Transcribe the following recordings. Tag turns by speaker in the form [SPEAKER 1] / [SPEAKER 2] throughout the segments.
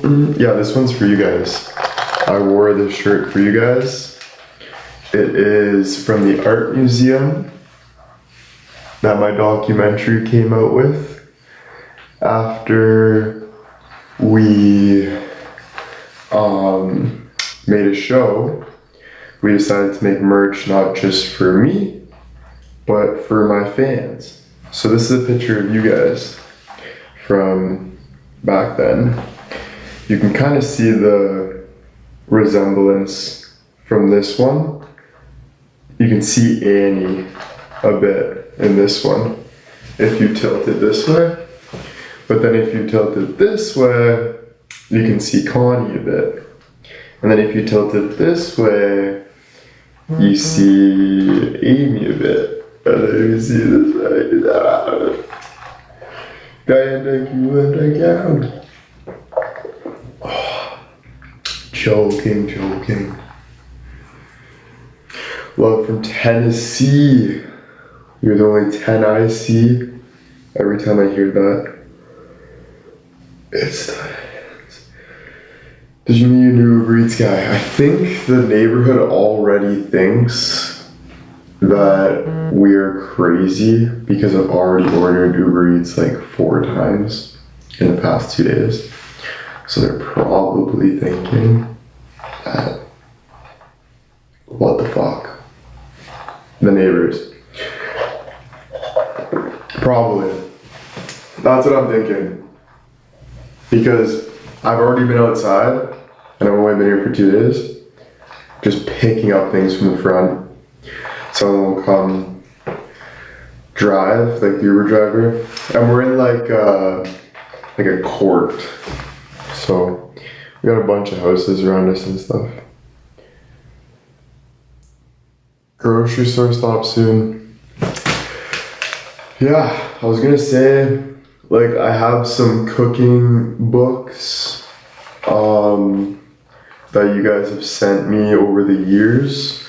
[SPEAKER 1] Yeah, this one's for you guys. I wore this shirt for you guys. It is from the art museum that my documentary came out with. After we made a show, we decided to make merch not just for me, but for my fans. So this is a picture of you guys from back then. You can kind of see the resemblance from this one. You can see Annie a bit in this one if you tilt it this way. But then if you tilt it this way, you can see Connie a bit. And then if you tilt it this way, you see Amy a bit. And then you see this way. Joking. Love from Tennessee. You're the only 10 I see. Every time I hear that, it's the Did you meet your new Uber Eats guy? I think the neighborhood already thinks that we're crazy because I've already ordered Uber Eats like 4 times in the past 2 days. So they're probably thinking that, what the fuck? The neighbors. Probably. That's what I'm thinking. Because I've already been outside and I've only been here for 2 days, just picking up things from the front. Someone will come drive, like the Uber driver, and we're in like a court. So we got a bunch of houses around us and stuff. Grocery store stop soon. Yeah, I was gonna say, like, I have some cooking books that you guys have sent me over the years,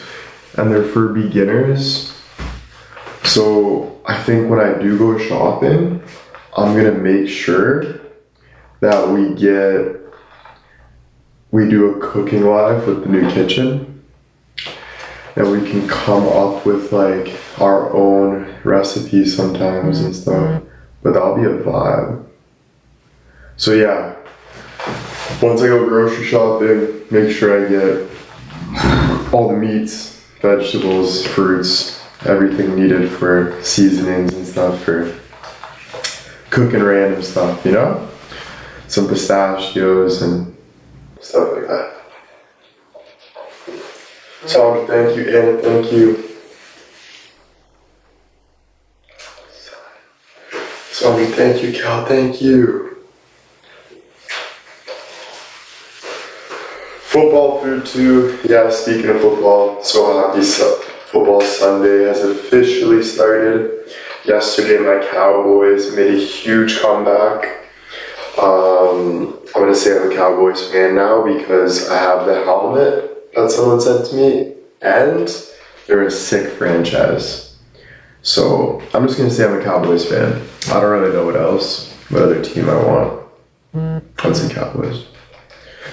[SPEAKER 1] and they're for beginners. So I think when I do go shopping, I'm gonna make sure that we do a cooking live with the new kitchen, and we can come up with like our own recipes sometimes and stuff. But that'll be a vibe. So yeah, once I go grocery shopping, make sure I get all the meats, vegetables, fruits, everything needed for seasonings and stuff for cooking random stuff, you know? Some pistachios and stuff like that. So thank you, Anna, thank you. Sorry, thank you, Cal, thank you. Football food too. Yeah, speaking of football, so happy football Sunday has officially started. Yesterday my Cowboys made a huge comeback. I'm gonna say I'm a Cowboys fan now because I have the helmet that someone sent to me, and they're a sick franchise. So I'm just gonna say I'm a Cowboys fan. I don't really know what other team I want. I'd say Cowboys.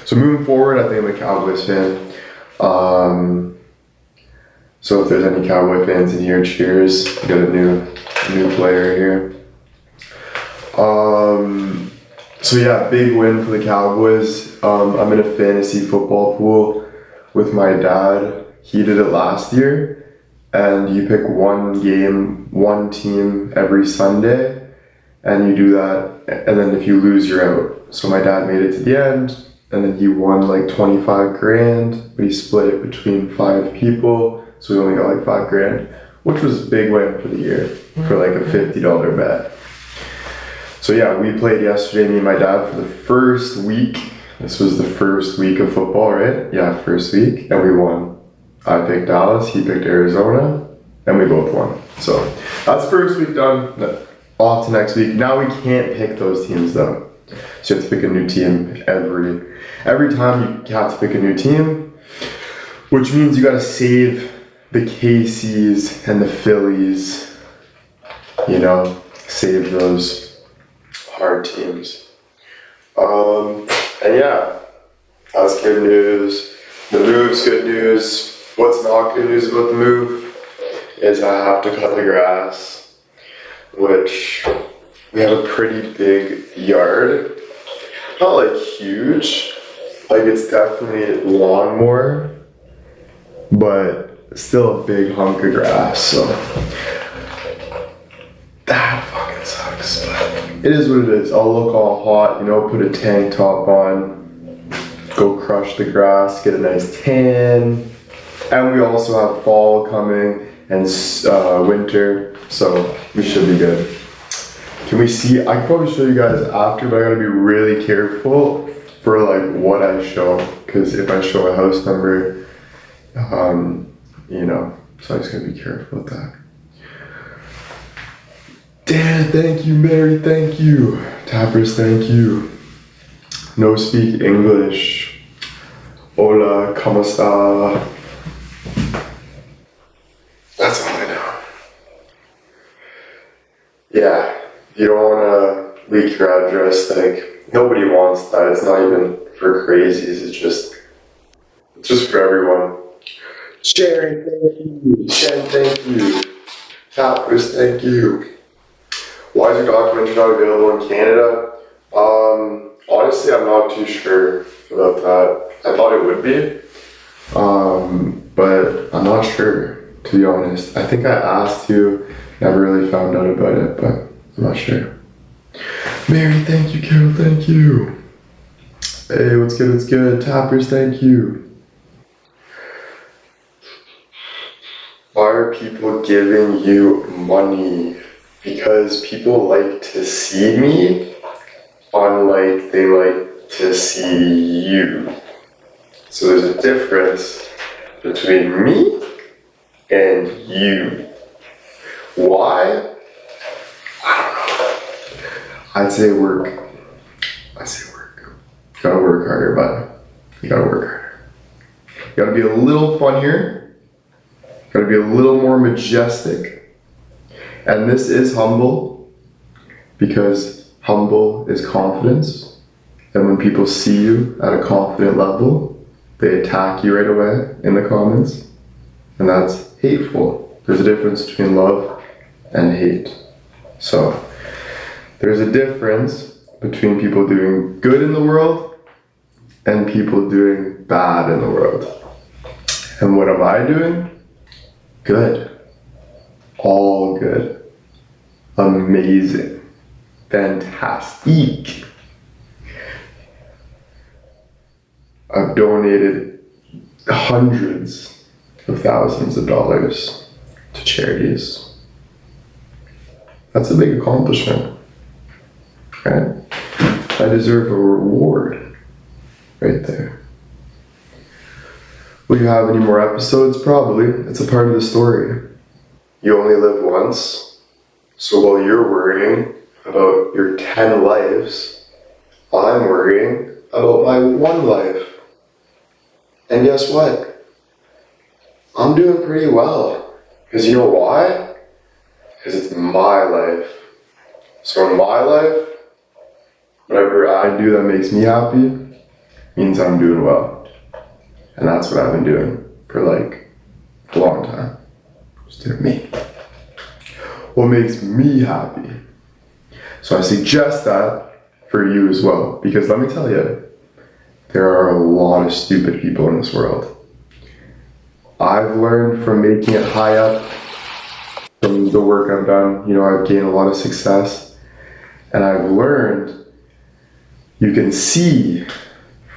[SPEAKER 1] So moving forward, I think I'm a Cowboys fan. So if there's any Cowboy fans in here, cheers. We got a new player here. So yeah, big win for the Cowboys. I'm in a fantasy football pool with my dad. He did it last year, and you pick one game, one team every Sunday, and you do that, and then if you lose, you're out. So my dad made it to the end, and then he won like 25 grand, but he split it between 5 people, so we only got like 5 grand, which was a big win for the year, for like a $50 bet. So yeah, we played yesterday, me and my dad, for the first week. This was the first week of football, right? Yeah, first week, and we won. I picked Dallas, he picked Arizona, and we both won. So that's first week done. Off to next week. Now we can't pick those teams though. So you have to pick a new team every time. You have to pick a new team, which means you got to save the KCs and the Phillies. You know, save those hard teams. And yeah, that's good news. The move's good news. What's not good news about the move is I have to cut the grass, which we have a pretty big yard. Not like huge, like it's definitely lawnmower, but still a big hunk of grass, so that fucking sucks, but it is what it is. I'll look all hot, put a tank top on, go crush the grass, get a nice tan, and we also have fall coming and winter, so we should be good. Can we see? I can probably show you guys after, but I gotta be really careful for like what I show, because if I show a house number, so I just gotta be careful with that. Dan, thank you. Mary, thank you. Tappers, thank you. No speak English. Hola, ¿cómo está? That's all I know. Yeah. You don't want to leak your address, like, nobody wants that. It's not even for crazies, it's just for everyone. Sharon, thank you. Shen, thank you. Tappers, thank you. Why is your documentary not available in Canada? Honestly, I'm not too sure about that. I thought it would be, but I'm not sure, to be honest. I think I asked you, never really found out about it, but I'm not sure. Mary, thank you. Carol, thank you. Hey, what's good, what's good? Tappers, thank you. Why are people giving you money? Because people like to see me, unlike they like to see you. So there's a difference between me and you. Why? I'd say work. You gotta work harder, bud. You gotta work harder. You gotta be a little funnier. You gotta be a little more majestic. And this is humble, because humble is confidence. And when people see you at a confident level, they attack you right away in the comments. And that's hateful. There's a difference between love and hate. So, there's a difference between people doing good in the world and people doing bad in the world. And what am I doing? Good. All good. Amazing. Fantastic. I've donated hundreds of thousands of dollars to charities. That's a big accomplishment. Okay? I deserve a reward right there. Will you have any more episodes? Probably. It's a part of the story. You only live once, so while you're worrying about your 10 lives, I'm worrying about my one life. And guess what? I'm doing pretty well. Because you know why? Because it's my life. So in my life, whatever I do that makes me happy means I'm doing well. And that's what I've been doing for like a long time. Just doing me. What makes me happy? So I suggest that for you as well. Because let me tell you, there are a lot of stupid people in this world. I've learned from making it high up, from the work I've done, I've gained a lot of success. And I've learned you can see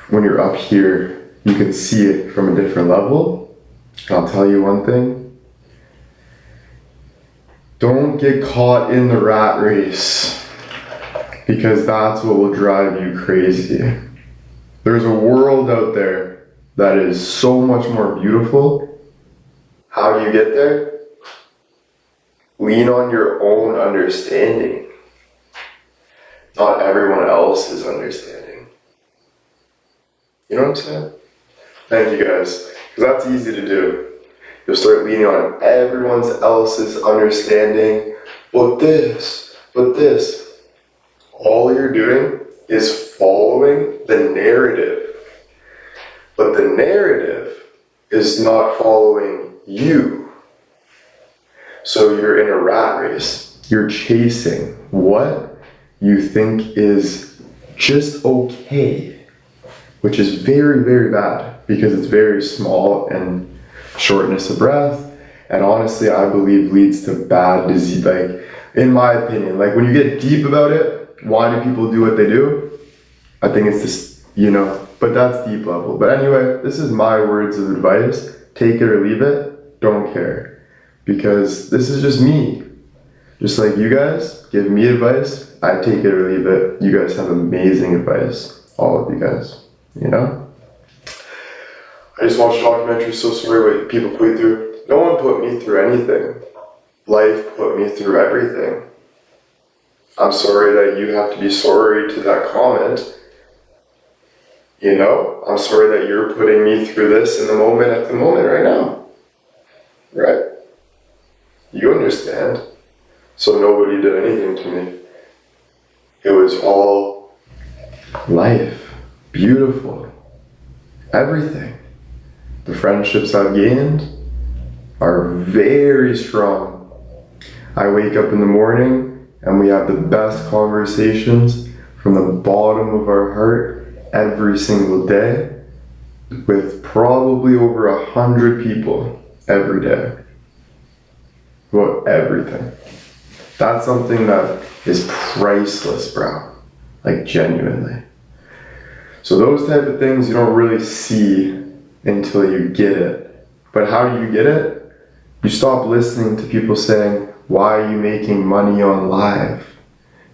[SPEAKER 1] when you're up here, you can see it from a different level. And I'll tell you one thing. Don't get caught in the rat race, because that's what will drive you crazy. There's a world out there that is so much more beautiful. How do you get there? Lean on your own understanding, not everyone else's understanding. You know what I'm saying? Thank you guys, because that's easy to do. You'll start leaning on everyone else's understanding, but this. All you're doing is following the narrative. But the narrative is not following you. So you're in a rat race. You're chasing what you think is just okay, which is very, very bad because it's very small and shortness of breath. And honestly, I believe leads to bad disease. Like, in my opinion, like when you get deep about it, why do people do what they do? I think it's just, but that's deep level. But anyway, this is my words of advice. Take it or leave it. Don't care. Because this is just me. Just like you guys give me advice, I take it or leave it. You guys have amazing advice. All of you guys. I just watched a documentary, so sorry what people put me through. No one put me through anything. Life put me through everything. I'm sorry that you have to be sorry to that comment. I'm sorry that you're putting me through this at the moment right now. Right? You understand. So nobody did anything to me. It was all life. Beautiful. Everything. The friendships I've gained are very strong. I wake up in the morning and we have the best conversations from the bottom of our heart every single day with probably over 100 people every day about everything. That's something that is priceless, bro. Like, genuinely. So those type of things you don't really see until you get it. But how do you get it? You stop listening to people saying, why are you making money on live?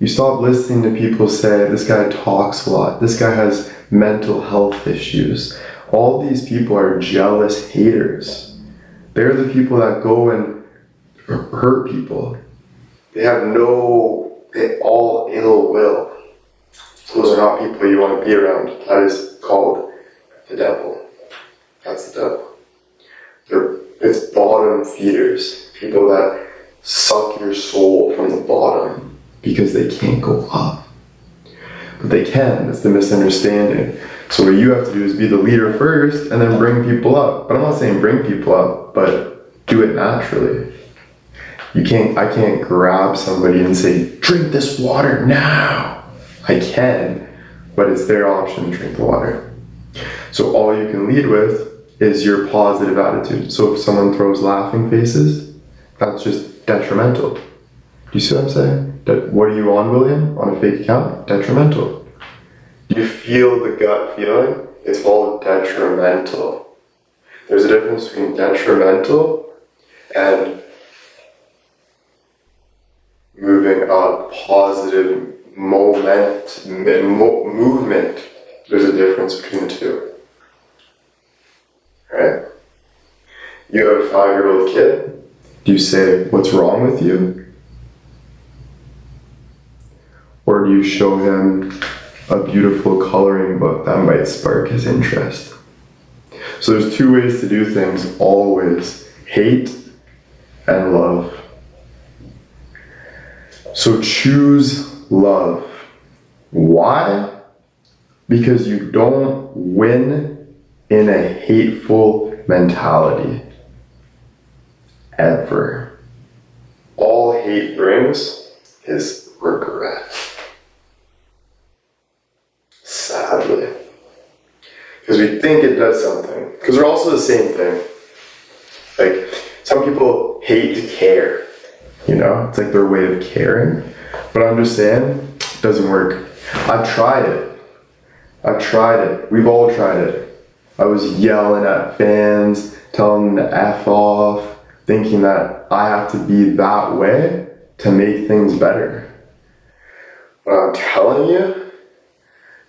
[SPEAKER 1] You stop listening to people say, this guy talks a lot. This guy has mental health issues. All these people are jealous haters. They're the people that go and hurt people. They have all ill will. Those are not people you want to be around. That is called the devil. That's the devil. It's bottom feeders. People that suck your soul from the bottom because they can't go up. But they can. That's the misunderstanding. So what you have to do is be the leader first and then bring people up. But I'm not saying bring people up, but do it naturally. I can't grab somebody and say, drink this water now. I can, but it's their option to drink the water. So all you can lead with is your positive attitude. So if someone throws laughing faces, that's just detrimental. Do you see what I'm saying? What are you on, William? On a fake account? Detrimental. Do you feel the gut feeling? It's called detrimental. There's a difference between detrimental and moving up, positive movement. There's a difference between the two. Right? You have a 5-year-old kid. Do you say, what's wrong with you? Or do you show him a beautiful coloring book that might spark his interest? So there's 2 ways to do things, always. Hate and love. So choose love. Why? Because you don't win in a hateful mentality. Ever. All hate brings is regret. Sadly. Because we think it does something. Because they're also the same thing. Like, some people hate to care. It's like their way of caring. But understand, it doesn't work. I've tried it. We've all tried it. I was yelling at fans, telling them to F off, thinking that I have to be that way to make things better. But I'm telling you,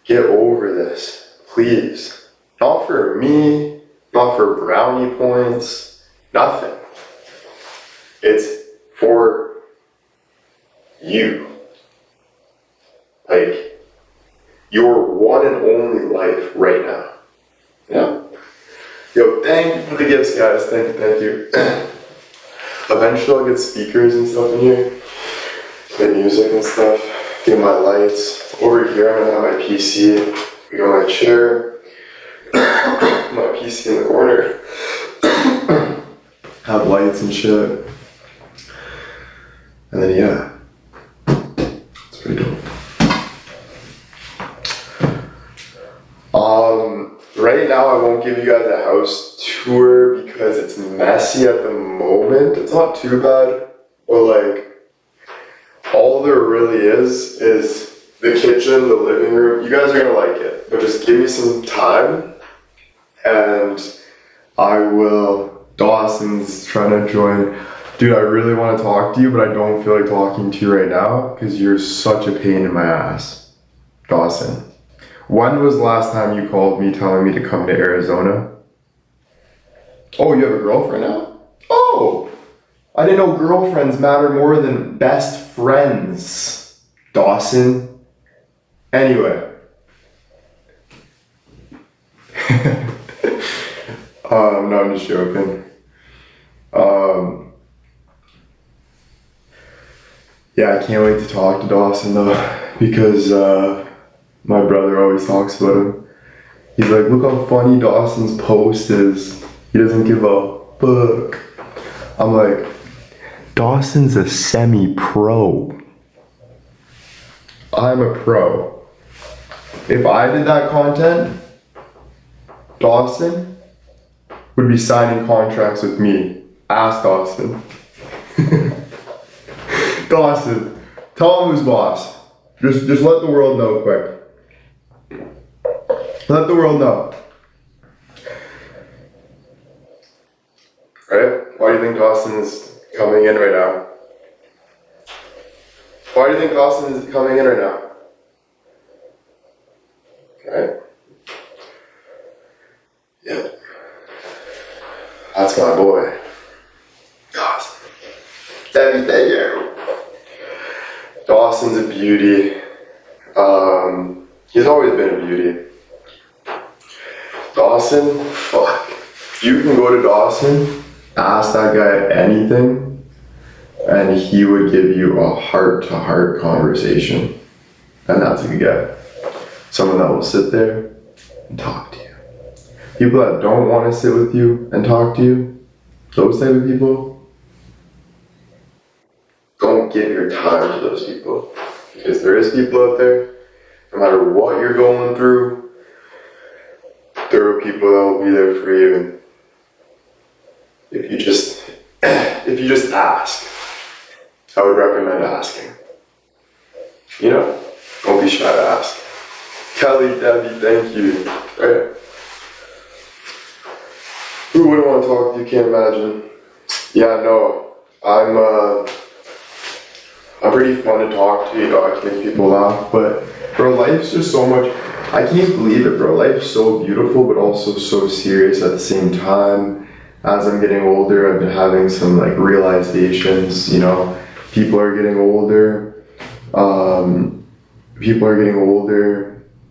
[SPEAKER 1] get over this, please. Not for me, not for brownie points, nothing. It's for you. Like, your one and only life right now. Yeah? Yo, thank you for the gifts, guys. Thank you. Eventually I'll get speakers and stuff in here. Play music and stuff. Get my lights. Over here I'm gonna have my PC. We got my chair. My PC in the corner. Have lights and shit. And then yeah. It's pretty dope. Right now I won't give you guys a house tour because it's messy at the moment. It's not too bad, but like all there really is the kitchen, the living room. You guys are gonna like it, but just give me some time and I will. Dawson's trying to join. Dude, I really want to talk to you, but I don't feel like talking to you right now because you're such a pain in my ass. Dawson. When was the last time you called me telling me to come to Arizona? Oh, you have a girlfriend now? Oh! I didn't know girlfriends matter more than best friends, Dawson. Anyway. No, I'm just joking. Yeah, I can't wait to talk to Dawson though, because my brother always talks about him. He's like, look how funny Dawson's post is. He doesn't give a fuck. I'm like, Dawson's a semi-pro. I'm a pro. If I did that content, Dawson would be signing contracts with me. Ask Dawson. Dawson, tell him who's boss. Just let the world know quick. Let the world know. Right? Why do you think Dawson is coming in right now? Why do you think Dawson is coming in right now? Right? Yeah. That's my boy. Dawson. Thank you. Dawson's a beauty. He's always been a beauty. Dawson, fuck. You can go to Dawson, ask that guy anything, and he would give you a heart-to-heart conversation. And that's a good guy. Someone that will sit there and talk to you. People that don't want to sit with you and talk to you, those type of people, don't give your time to those people. Because there is people out there, no matter what you're going through, there are people that will be there for you. If you just ask, I would recommend asking. You know, don't be shy to ask. Kelly, Debbie, thank you. Right? Who wouldn't want to talk to you? Can't imagine. Yeah, no, I'm pretty fun to talk to, you know, I can make people laugh, but bro, life's just so much, I can't believe it, bro. Life's so beautiful, but also so serious at the same time. As I'm getting older, I've been having some like realizations, you know, people are getting older,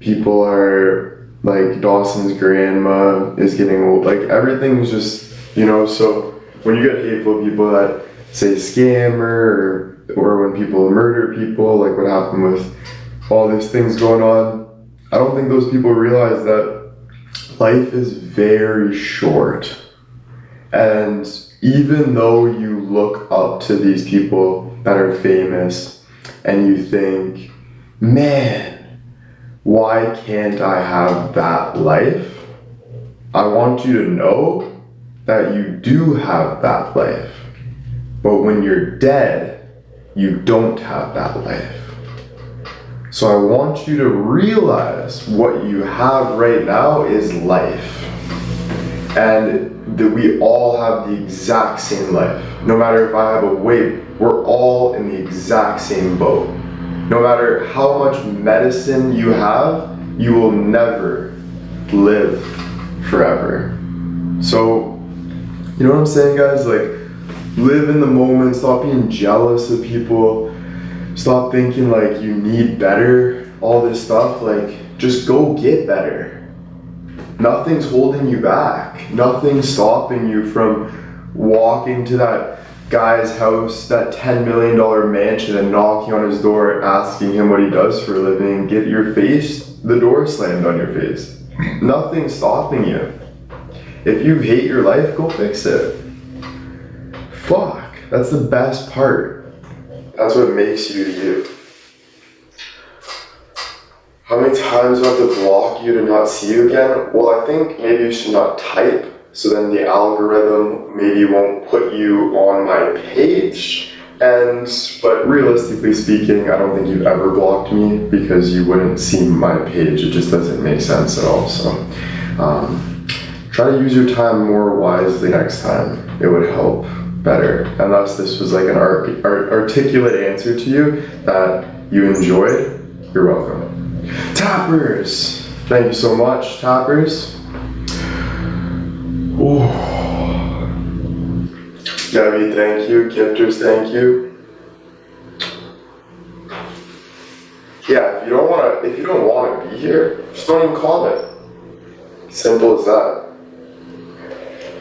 [SPEAKER 1] people are like Dawson's grandma is getting old, like everything's just, you know, so when you get hateful people that say scammer or when people murder people, like what happened with all these things going on, I don't think those people realize that life is very short. And even though you look up to these people that are famous and you think, man, why can't I have that life? I want you to know that you do have that life. But when you're dead, you don't have that life. So I want you to realize what you have right now is life. And that we all have the exact same life. No matter if I have a weight, we're all in the exact same boat. No matter how much medicine you have, you will never live forever. So, you know what I'm saying, guys? Like, live in the moment, stop being jealous of people, stop thinking like you need better, all this stuff, like, just go get better. Nothing's holding you back. Nothing's stopping you from walking to that guy's house, that $10 million mansion, and knocking on his door asking him what he does for a living, get the door slammed on your face. Nothing's stopping you. If you hate your life, go fix it. Fuck, that's the best part. That's what makes you you. How many times do I have to block you to not see you again? Well, I think maybe you should not type, so then the algorithm maybe won't put you on my page. But realistically speaking, I don't think you've ever blocked me because you wouldn't see my page. It just doesn't make sense at all. So try to use your time more wisely next time. It would help better. Unless this was like an articulate answer to you that you enjoyed, you're welcome. Tappers! Thank you so much, Tappers. Ooh. Gabby, thank you. Gifters, thank you. Yeah, if you don't wanna be here, just don't even comment. Simple as that.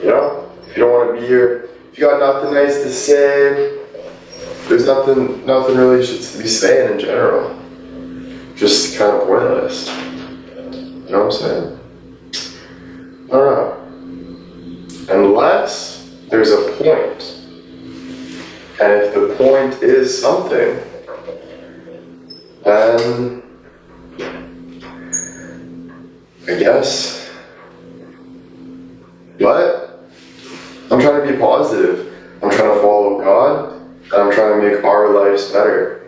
[SPEAKER 1] You know? If you don't wanna be here, if you got nothing nice to say, there's nothing really you should be saying in general. Just kind of pointless. You know what I'm saying? I don't know. Unless there's a point. And if the point is something, then I guess. But I'm trying to be positive. I'm trying to follow God, and I'm trying to make our lives better.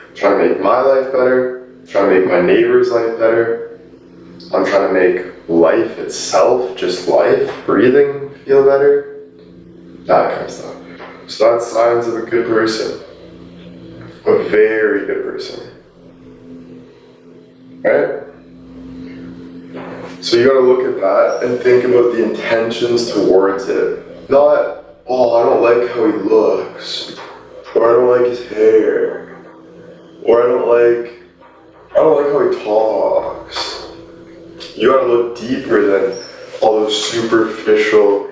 [SPEAKER 1] I'm trying to make my life better. I'm trying to make my neighbor's life better. I'm trying to make life itself, just life, breathing, feel better. That kind of stuff. So that's signs of a good person. A very good person. Right? So you gotta look at that and think about the intentions towards it. Not, oh, I don't like how he looks. Or I don't like his hair. Or I don't like how he talks. You gotta look deeper than all those superficial,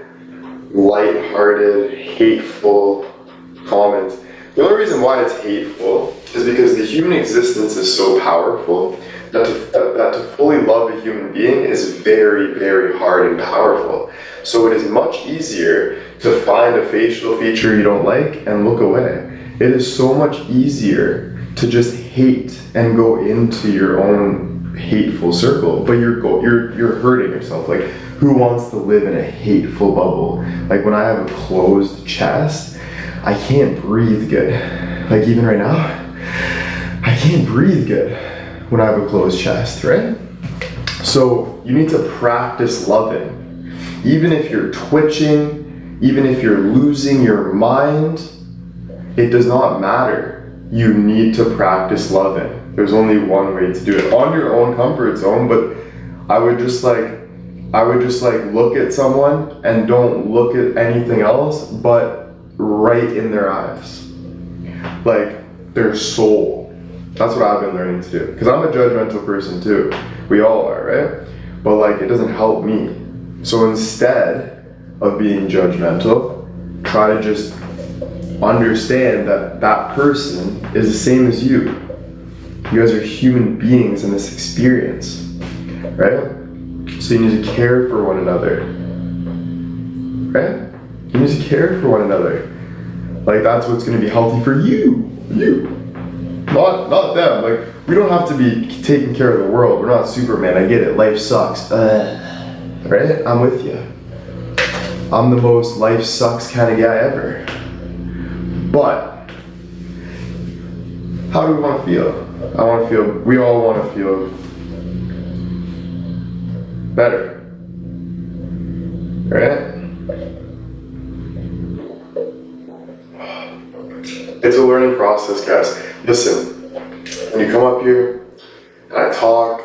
[SPEAKER 1] light-hearted, hateful comments. The only reason why it's hateful is because the human existence is so powerful that to fully love a human being is very, very hard and powerful. So it is much easier to find a facial feature you don't like and look away. It is so much easier to just hate and go into your own hateful circle, but you're hurting yourself. Like, who wants to live in a hateful bubble? Like, when I have a closed chest, I can't breathe good. Like, even right now, I can't breathe good when I have a closed chest, right? So you need to practice loving. Even if you're twitching, even if you're losing your mind, it does not matter. You need to practice loving. There's only one way to do it on your own comfort zone, but I would just like look at someone and don't look at anything else but right in their eyes. Like their soul. That's what I've been learning to do. Because I'm a judgmental person too. We all are, right? But like, it doesn't help me. So instead of being judgmental, try to just understand that that person is the same as you. You guys are human beings in this experience, right? So you need to care for one another, right? You need to care for one another. Like, that's what's going to be healthy for you, not them. Like, we don't have to be taking care of the world. We're not Superman. I get it. Life sucks. Right? I'm with you. I'm the most life sucks kind of guy ever. But how do we want to feel? We all want to feel better. Right? It's a learning process, guys. Listen, when you come up here and I talk,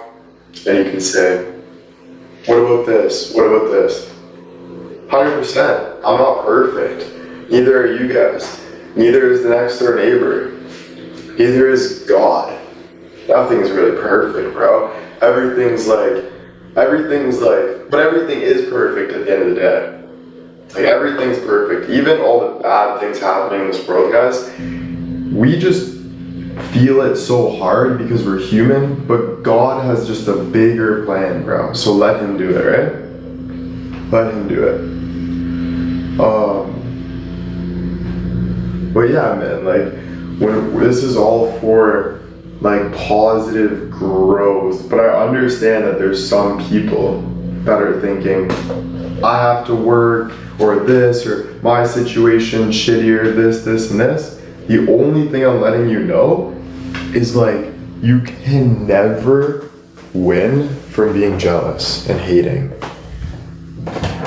[SPEAKER 1] and you can say, what about this? What about this? 100%. I'm not perfect. Neither are you guys. Neither is the next door neighbor. Neither is God. Nothing's really perfect, bro. Everything's like, but everything is perfect at the end of the day. Like everything's perfect. Even all the bad things happening in this world, guys, we just feel it so hard because we're human, but God has just a bigger plan, bro. So let him do it, right? Let him do it. But yeah, man, like when this is all for like positive growth, but I understand that there's some people that are thinking, I have to work, or this, or my situation shittier, this, and this. The only thing I'm letting you know is like, you can never win from being jealous and hating.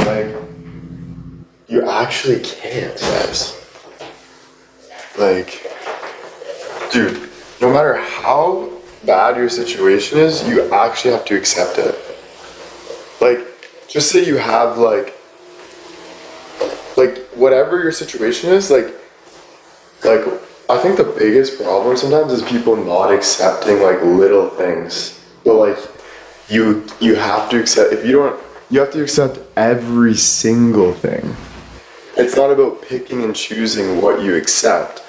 [SPEAKER 1] Like, you actually can't, guys. Like, dude, no matter how bad your situation is, you actually have to accept it. Like, just say you have like whatever your situation is, like I think the biggest problem sometimes is people not accepting like little things. But like you have to accept, if you don't, you have to accept every single thing. It's not about picking and choosing what you accept.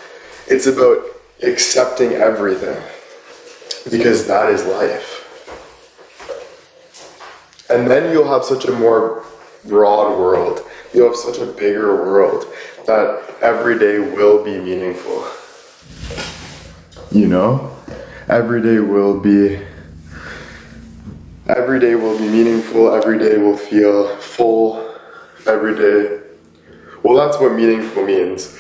[SPEAKER 1] It's about accepting everything. Because that is life. And then you'll have such a more broad world. You'll have such a bigger world that every day will be meaningful. You know? Every day will be meaningful. Every day will feel full. Every day. Well, that's what meaningful means.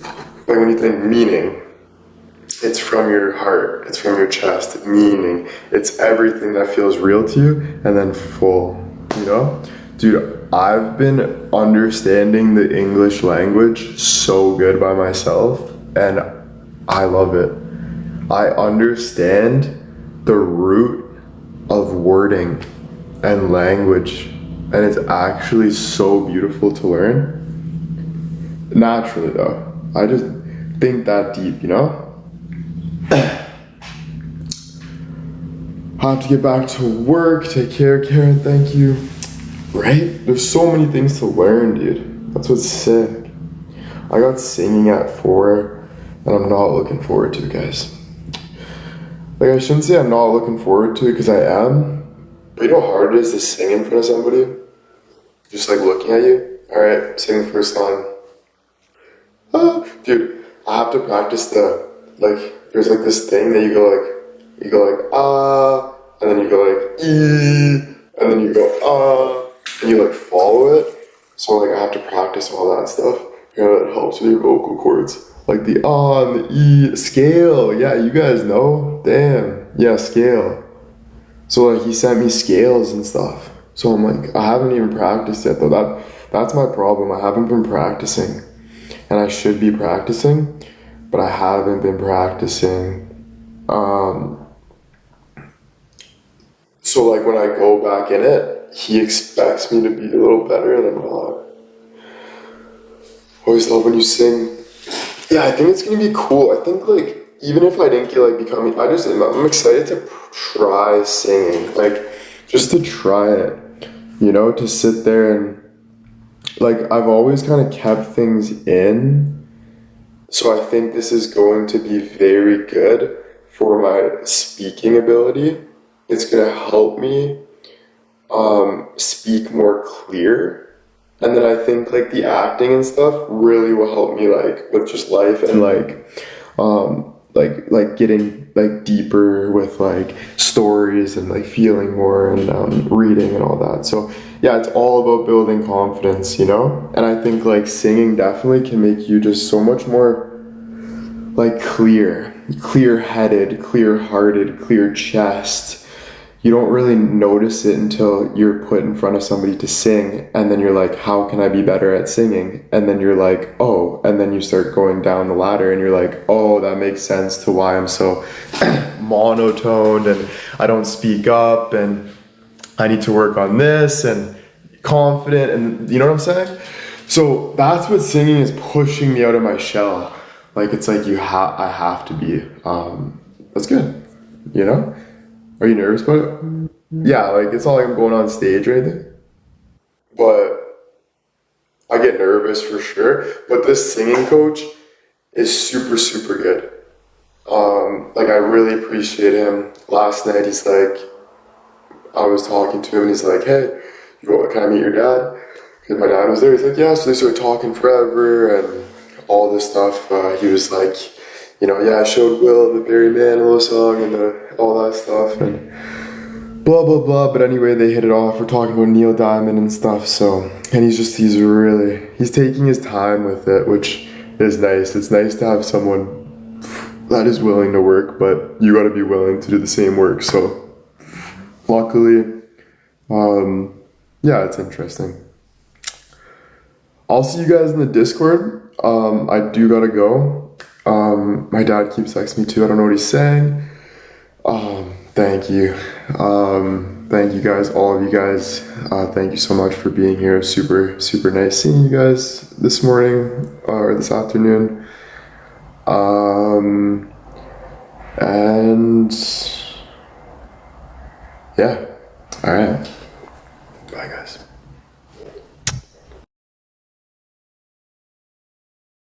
[SPEAKER 1] Like when you think meaning, it's from your heart, it's from your chest, meaning. It's everything that feels real to you, and then full, you know? Dude, I've been understanding the English language so good by myself, and I love it. I understand the root of wording and language, and it's actually so beautiful to learn. Naturally though, I just think that deep, you know? I have to get back to work, take care, Karen, thank you. Right? There's so many things to learn, dude. That's what's sick. I got singing at 4, and I'm not looking forward to it, guys. Like, I shouldn't say I'm not looking forward to it, because I am. But you know how hard it is to sing in front of somebody? Just like looking at you? Alright, sing the first line. Dude, I have to practice there's like this thing that you go like, and then you go like, and then you go, and you like follow it. So like I have to practice all that stuff. You know, it helps with your vocal cords. Like the and the E, scale. Yeah, you guys know? Damn. Yeah, scale. So like he sent me scales and stuff. So I'm like, I haven't even practiced yet though. That's my problem. I haven't been practicing. And I should be practicing, but I haven't been practicing. So like when I go back in it, he expects me to be a little better, and I'm not. Always love when you sing. Yeah, I think it's gonna be cool. I think like even if I didn't get like becoming, I'm excited to try singing, like just to try it, you know, to sit there and like I've always kind of kept things in. So I think this is going to be very good for my speaking ability. It's gonna help me speak more clear. And then I think like the acting and stuff really will help me like with just life and like getting like deeper with like stories and like feeling more and reading and all that. So yeah, it's all about building confidence, you know? And I think like singing definitely can make you just so much more like clear-headed, clear-hearted, clear chest. You don't really notice it until you're put in front of somebody to sing, and then you're like, how can I be better at singing? And then you're like, oh, and then you start going down the ladder and you're like, oh, that makes sense to why I'm so monotoned and I don't speak up and I need to work on this and confident, and you know what I'm saying? So that's what singing is, pushing me out of my shell. Like it's like I have to be. That's good, you know? Are you nervous about it? Yeah, like it's not like I'm going on stage or anything. But I get nervous for sure, but this singing coach is super, super good. Like I really appreciate him. Last night he's like, I was talking to him and he's like, hey, can I meet your dad? Because my dad was there. He's like, yeah. So they started talking forever and all this stuff. He was like, I showed Will the Barry Manilow song and all that stuff and blah, blah, blah. But anyway, they hit it off. We're talking about Neil Diamond and stuff. So, and he's taking his time with it, which is nice. It's nice to have someone that is willing to work, but you got to be willing to do the same work. So, luckily, yeah, it's interesting. I'll see you guys in the Discord. I do gotta go. My dad keeps texting me too. I don't know what he's saying. Thank you. Thank you guys, all of you guys. Thank you so much for being here. Super, super nice seeing you guys this morning or this afternoon. And yeah. All right. Bye, guys.